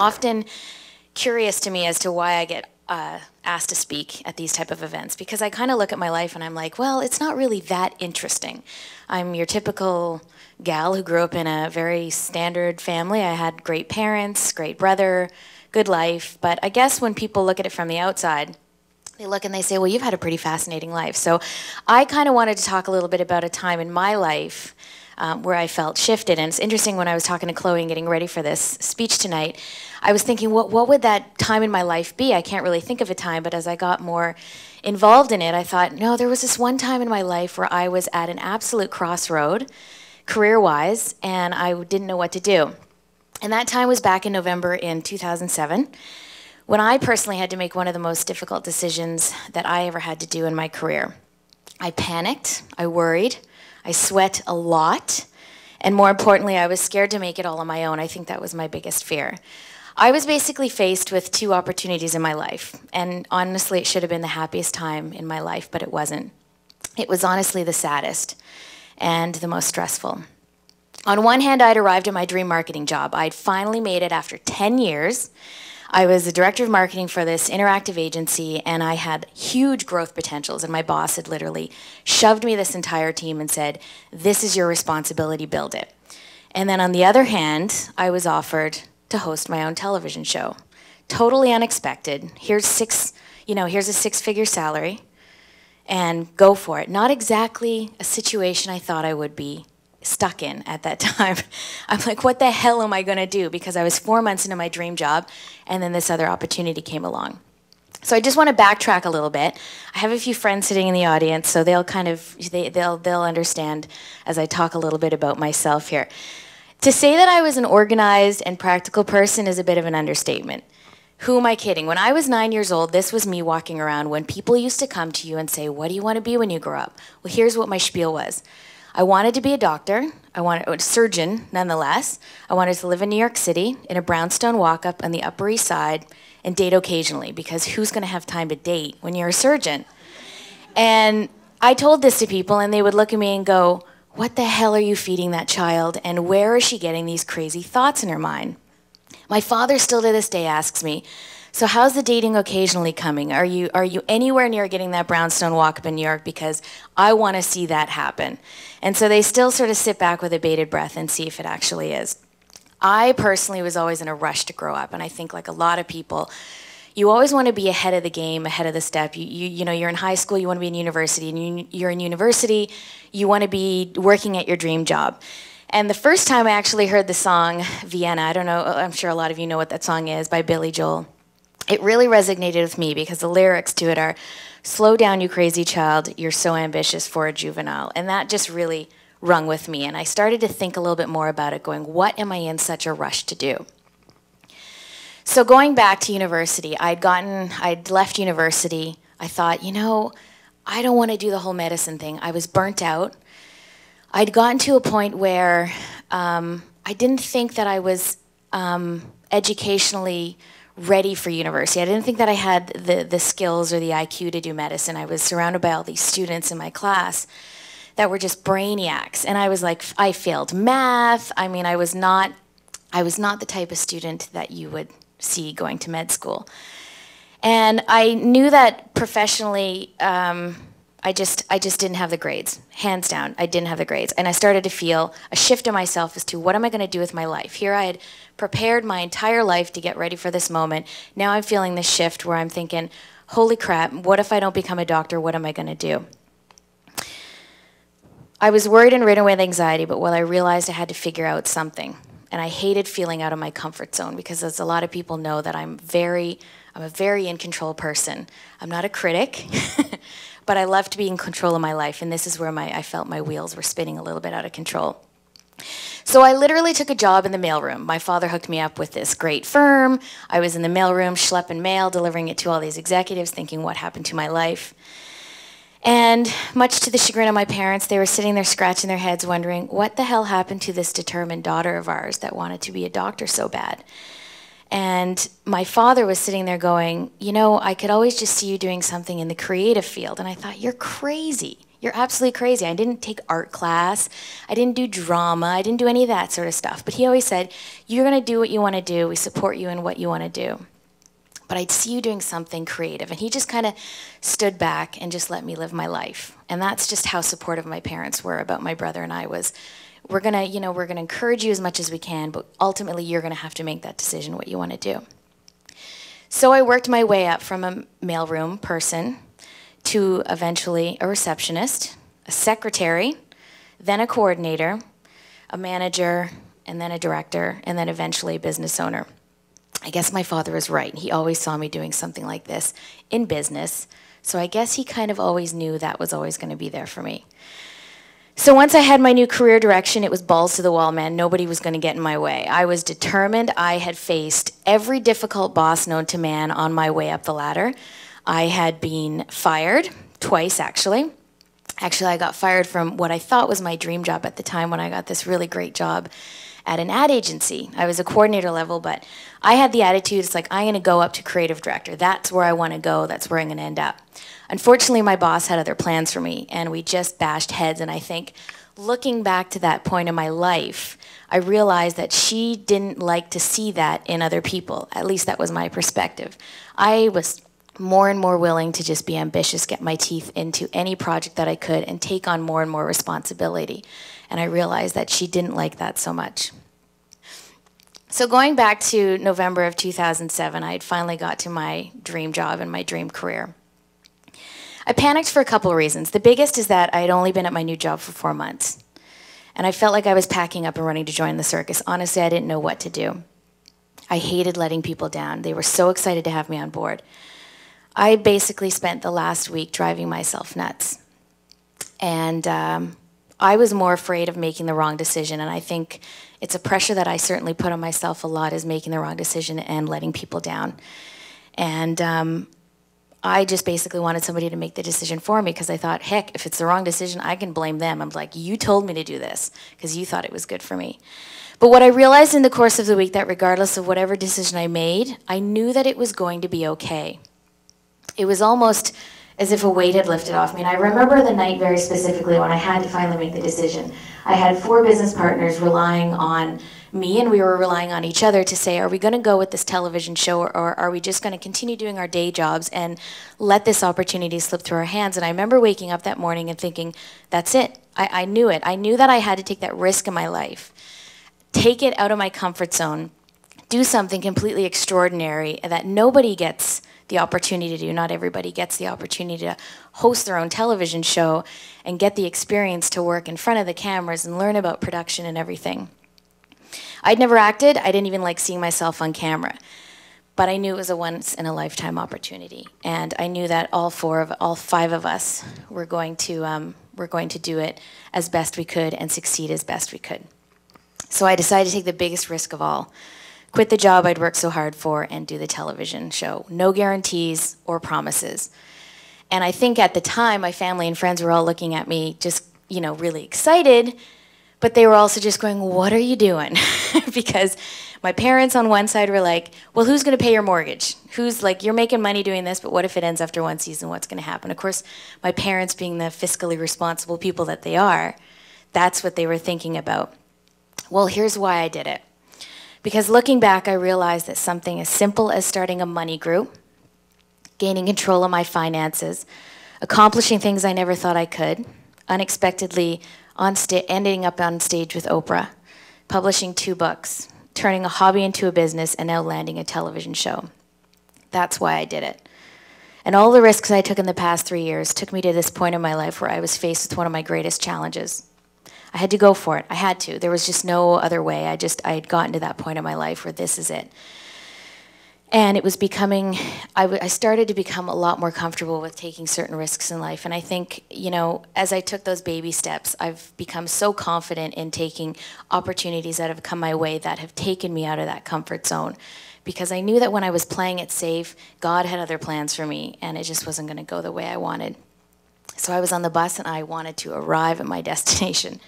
often curious to me as to why I get asked to speak at these type of events, because I kind of look at my life and I'm like, well, it's not really that interesting. I'm your typical gal who grew up in a very standard family. I had great parents, great brother, good life, but I guess when people look at it from the outside, they look and they say, well, you've had a pretty fascinating life. So I kind of wanted to talk a little bit about a time in my life where I felt shifted. And it's interesting, when I was talking to Chloe and getting ready for this speech tonight, I was thinking, what would that time in my life be? I can't really think of a time, but as I got more involved in it, I thought, no, there was this one time in my life where I was at an absolute crossroad, career-wise, and I didn't know what to do. And that time was back in November in 2007, when I personally had to make one of the most difficult decisions that I ever had to do in my career. I panicked, I worried, I sweat a lot, and more importantly, I was scared to make it all on my own. I think that was my biggest fear. I was basically faced with two opportunities in my life, and honestly, it should have been the happiest time in my life, but it wasn't. It was honestly the saddest and the most stressful. On one hand, I'd arrived at my dream marketing job. I'd finally made it after 10 years. I was the director of marketing for this interactive agency, and I had huge growth potentials, and my boss had literally shoved me this entire team and said, this is your responsibility, build it. And then on the other hand, I was offered to host my own television show. Totally unexpected. Here's a six-figure salary, and go for it. Not exactly a situation I thought I would be stuck in at that time. I'm like, what the hell am I going to do? Because I was 4 months into my dream job, and then this other opportunity came along. So I just want to backtrack a little bit. I have a few friends sitting in the audience, so they'll understand as I talk a little bit about myself here. To say that I was an organized and practical person is a bit of an understatement. Who am I kidding? When I was 9 years old, this was me walking around when people used to come to you and say, what do you want to be when you grow up? Well, here's what my spiel was. I wanted to be a doctor. I wanted a surgeon, nonetheless. I wanted to live in New York City in a brownstone walk-up on the Upper East Side and date occasionally, because who's going to have time to date when you're a surgeon? And I told this to people, and they would look at me and go, what the hell are you feeding that child, and where is she getting these crazy thoughts in her mind? My father still to this day asks me, so how's the dating occasionally coming? Are you anywhere near getting that brownstone walk-up in New York? Because I want to see that happen. And so they still sort of sit back with a bated breath and see if it actually is. I personally was always in a rush to grow up, and I think like a lot of people, you always want to be ahead of the game, ahead of the step. You know, you're in high school, you want to be in university, and you're in university, you want to be working at your dream job. And the first time I actually heard the song Vienna, I don't know, I'm sure a lot of you know what that song is, by Billy Joel. It really resonated with me because the lyrics to it are, slow down, you crazy child, you're so ambitious for a juvenile. And that just really rung with me. And I started to think a little bit more about it, going, what am I in such a rush to do? So going back to university, I'd left university. I thought, you know, I don't want to do the whole medicine thing. I was burnt out. I'd gotten to a point where I didn't think that I was educationally ready for university. I didn't think that I had the skills or the IQ to do medicine. I was surrounded by all these students in my class that were just brainiacs. And I was like, I failed math. I mean, I was not the type of student that you would see going to med school. And I knew that professionally, I just didn't have the grades. Hands down, I didn't have the grades. And I started to feel a shift in myself as to what am I going to do with my life. Here I had prepared my entire life to get ready for this moment. Now I'm feeling this shift where I'm thinking, holy crap, what if I don't become a doctor? What am I going to do? I was worried and ridden with anxiety, but I realized I had to figure out something. And I hated feeling out of my comfort zone, because as a lot of people know that I'm a very in control person. I'm not a critic, but I love to be in control of my life, and this is where I felt my wheels were spinning a little bit out of control. So I literally took a job in the mailroom. My father hooked me up with this great firm. I was in the mailroom schlepping mail, delivering it to all these executives, thinking, what happened to my life? And much to the chagrin of my parents, they were sitting there scratching their heads wondering, what the hell happened to this determined daughter of ours that wanted to be a doctor so bad? And my father was sitting there going, you know, I could always just see you doing something in the creative field. And I thought, you're crazy. You're absolutely crazy. I didn't take art class. I didn't do drama. I didn't do any of that sort of stuff. But he always said, you're going to do what you want to do. We support you in what you want to do. But I'd see you doing something creative. And he just kind of stood back and just let me live my life. And that's just how supportive my parents were about my brother and I was, we're going to, we're going to encourage you as much as we can, but ultimately you're going to have to make that decision what you want to do. So I worked my way up from a mailroom person to eventually a receptionist, a secretary, then a coordinator, a manager, and then a director, and then eventually a business owner. I guess my father was right. He always saw me doing something like this in business, so I guess he kind of always knew that was always going to be there for me. So once I had my new career direction, it was balls to the wall, man. Nobody was going to get in my way. I was determined. I had faced every difficult boss known to man on my way up the ladder. I had been fired twice, actually. Actually, I got fired from what I thought was my dream job at the time when I got this really great job at an ad agency. I was a coordinator level, but I had the attitude, it's like, I'm going to go up to creative director. That's where I want to go. That's where I'm going to end up. Unfortunately, my boss had other plans for me, and we just bashed heads. And I think looking back to that point in my life, I realized that she didn't like to see that in other people. At least that was my perspective. I was more and more willing to just be ambitious, get my teeth into any project that I could, and take on more and more responsibility. And I realized that she didn't like that so much. So going back to November of 2007, I had finally got to my dream job and my dream career. I panicked for a couple of reasons. The biggest is that I had only been at my new job for 4 months. And I felt like I was packing up and running to join the circus. Honestly, I didn't know what to do. I hated letting people down. They were so excited to have me on board. I basically spent the last week driving myself nuts. And I was more afraid of making the wrong decision. And I think it's a pressure that I certainly put on myself a lot, is making the wrong decision and letting people down. And I just basically wanted somebody to make the decision for me, because I thought, heck, if it's the wrong decision, I can blame them. I'm like, you told me to do this because you thought it was good for me. But what I realized in the course of the week, that regardless of whatever decision I made, I knew that it was going to be okay. It was almost as if a weight had lifted off me. And I remember the night very specifically when I had to finally make the decision. I had 4 business partners relying on me, and we were relying on each other to say, are we going to go with this television show, or are we just going to continue doing our day jobs and let this opportunity slip through our hands? And I remember waking up that morning and thinking, that's it. I knew it. I knew that I had to take that risk in my life, take it out of my comfort zone, do something completely extraordinary that nobody gets the opportunity to do. Not everybody gets the opportunity to host their own television show and get the experience to work in front of the cameras and learn about production and everything. I'd never acted. I didn't even like seeing myself on camera. But I knew it was a once-in-a-lifetime opportunity. And I knew that all 5 of us were going to do it as best we could and succeed as best we could. So I decided to take the biggest risk of all. Quit the job I'd worked so hard for and do the television show. No guarantees or promises. And I think at the time, my family and friends were all looking at me just, really excited, but they were also just going, what are you doing? Because my parents on one side were like, well, who's going to pay your mortgage? Who's like, you're making money doing this, but what if it ends after 1 season? What's going to happen? Of course, my parents, being the fiscally responsible people that they are, that's what they were thinking about. Well, here's why I did it. Because looking back, I realized that something as simple as starting a money group, gaining control of my finances, accomplishing things I never thought I could, unexpectedly ending up on stage with Oprah, publishing 2 books, turning a hobby into a business, and now landing a television show. That's why I did it. And all the risks I took in the past 3 years took me to this point in my life where I was faced with one of my greatest challenges. I had to go for it. I had to. There was just no other way. I had gotten to that point in my life where this is it. And it was becoming, I started to become a lot more comfortable with taking certain risks in life. And I think, as I took those baby steps, I've become so confident in taking opportunities that have come my way that have taken me out of that comfort zone. Because I knew that when I was playing it safe, God had other plans for me, and it just wasn't going to go the way I wanted. So I was on the bus, and I wanted to arrive at my destination.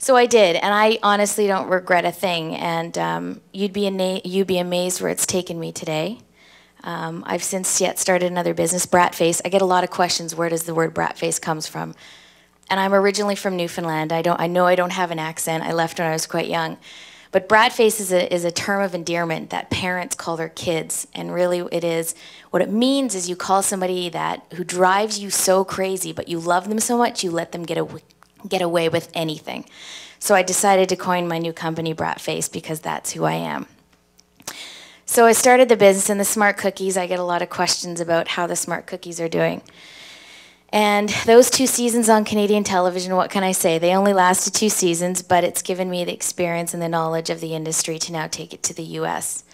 So I did, and I honestly don't regret a thing. And you'd be amazed where it's taken me today. I've since yet started another business, Bratface. I get a lot of questions. Where does the word Bratface comes from? And I'm originally from Newfoundland. I know I don't have an accent. I left when I was quite young. But bratface is a term of endearment that parents call their kids. And really it is, what it means is you call somebody who drives you so crazy, but you love them so much, you let them get away with anything. So I decided to coin my new company, Bratface, because that's who I am. So I started the business in the smart cookies. I get a lot of questions about how the smart cookies are doing. And those 2 seasons on Canadian television, what can I say? They only lasted 2 seasons, but it's given me the experience and the knowledge of the industry to now take it to the US.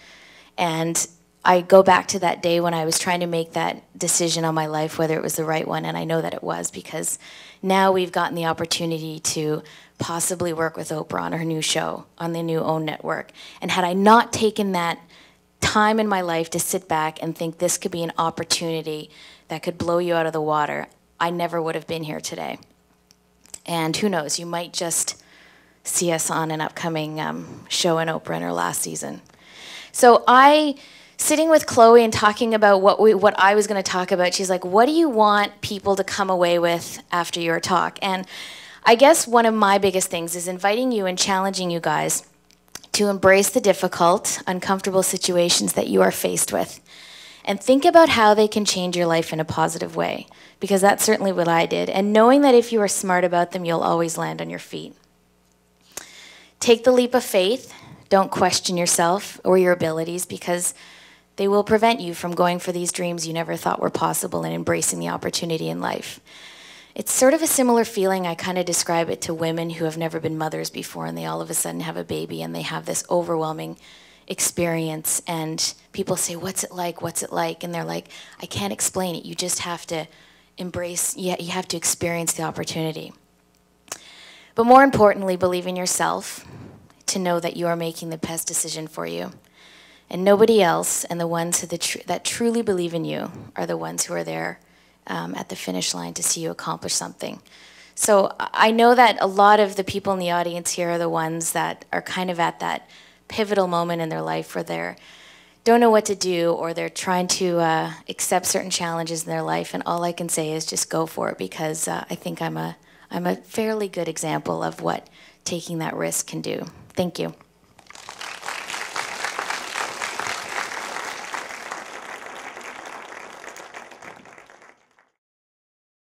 And I go back to that day when I was trying to make that decision on my life, whether it was the right one, and I know that it was, because now we've gotten the opportunity to possibly work with Oprah on her new show, on the new OWN network. And had I not taken that time in my life to sit back and think this could be an opportunity that could blow you out of the water, I never would have been here today. And who knows, you might just see us on an upcoming show in Oprah in her last season. So sitting with Chloe and talking about what I was going to talk about, she's like, what do you want people to come away with after your talk? And I guess one of my biggest things is inviting you and challenging you guys to embrace the difficult, uncomfortable situations that you are faced with. And think about how they can change your life in a positive way, because that's certainly what I did. And knowing that if you are smart about them, you'll always land on your feet. Take the leap of faith. Don't question yourself or your abilities, because they will prevent you from going for these dreams you never thought were possible and embracing the opportunity in life. It's sort of a similar feeling. I kind of describe it to women who have never been mothers before, and they all of a sudden have a baby and they have this overwhelming experience, and people say, what's it like, and they're like, I can't explain it, you just have to embrace, you have to experience the opportunity. But more importantly, believe in yourself, to know that you are making the best decision for you, and nobody else, and the ones that truly believe in you are the ones who are there at the finish line to see you accomplish something. So I know that a lot of the people in the audience here are the ones that are kind of at that pivotal moment in their life where they don't know what to do, or they're trying to accept certain challenges in their life, and all I can say is just go for it, because I think I'm a fairly good example of what taking that risk can do. Thank you.